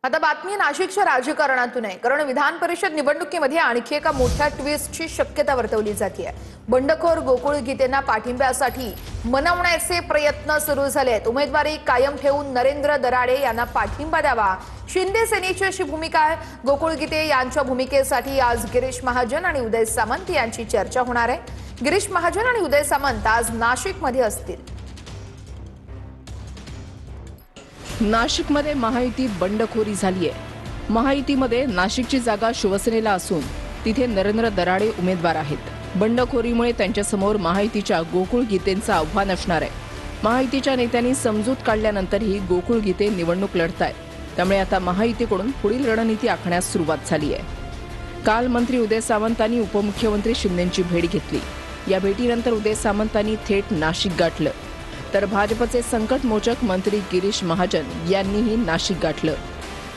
आता बातमी नाशिकच्या राजकारणातून आहे, कारण विधान परिषद निवडणुकीमध्ये आणखी एका मोठ्या ट्विस्टची शक्यता वर्तवली जाते आहे। बंडखोर गोकुळ गीतेंना पाठिंब्यासाठी मनवण्याचे प्रयत्न सुरू झाले आहेत। उमेदवारी कायम ठेवून नरेंद्र दराडे यांना पाठिंबा द्यावा, शिंदे सेनेची अशी भूमिका आहे। गोकुळ गीते यांच्या भूमिकेसाठी आज गिरीश महाजन आणि उदय सामंत यांची चर्चा होणार आहे। गिरीश महाजन आणि उदय सामंत आज नाशिकमध्ये असतील। नाशिकमध्ये महायुतीत बंडखोरी झाली आहे। महायुतीमध्ये नाशिकची जागा शिवसेनेला असून तिथे नरेंद्र दराडे उमेदवार आहेत। बंडखोरीमुळे त्यांच्यासमोर महायुतीच्या गोकुळ गीतेंचं आव्हान असणार आहे। महायुतीच्या नेत्यांनी समजूत काढल्यानंतरही गोकुळ गीते निवडणूक लढतायत, त्यामुळे आता महायुतीकडून पुढील रणनीती आखण्यास सुरुवात झाली आहे। काल मंत्री उदय सामंतांनी उपमुख्यमंत्री शिंदेंची भेट घेतली। या भेटीनंतर उदय सामंतांनी थेट नाशिक गाठलं, तर भाजपचे संकटमोचक मंत्री गिरीश महाजन यांनीही नाशिक गाठलं।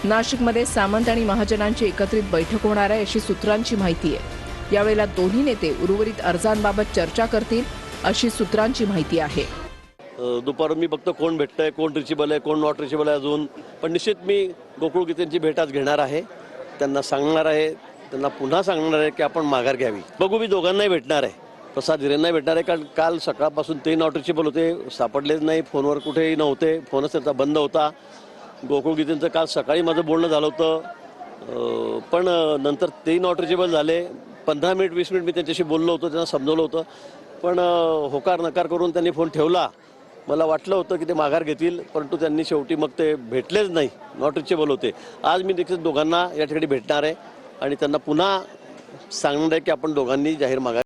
नाशिकमध्ये सामंत आणि महाजनांची एकत्रित बैठक होणार आहे अशी सूत्रांची माहिती आहे। यावेळेला दोन्ही नेते उर्वरित अर्जांबाबत चर्चा करतील अशी सूत्रांची माहिती आहे। दुपारून मी बघतो कोण भेटतंय, कोण रिचेबल आहे, कोण नॉट रिचेबल आहे अजून, पण निश्चित मी गोकुळ गीतेंची भेट आज घेणार आहे। त्यांना सांगणार आहे, त्यांना पुन्हा सांगणार आहे की आपण माघार घ्यावी। बघू, मी दोघांनाही भेटणार आहे, प्रसाद हिरेंना भेटणार आहे, कारण काल सकाळपासून ते नॉट रिचेबल होते, सापडलेच नाही, फोनवर कुठेही नव्हते, फोनच त्यांचा बंद होता। गोकुळ गीतेंचं काल सकाळी माझं बोलणं झालं होतं, पण नंतर ते नॉट रिचेबल झाले। 15 मिनिट 20 मिनिट मी त्यांच्याशी बोललो होतो, त्यांना समजवलं होतं, पण होकार नकार करून त्यांनी फोन ठेवला। मला वाटलं होतं की ते माघार घेतील, परंतु त्यांनी शेवटी मग ते भेटलेच नाही, नॉट रिचेबल होते। आज मी देखील दोघांना या ठिकाणी भेटणार आहे आणि त्यांना पुन्हा सांगणार आहे की आपण दोघांनी जाहीर माघार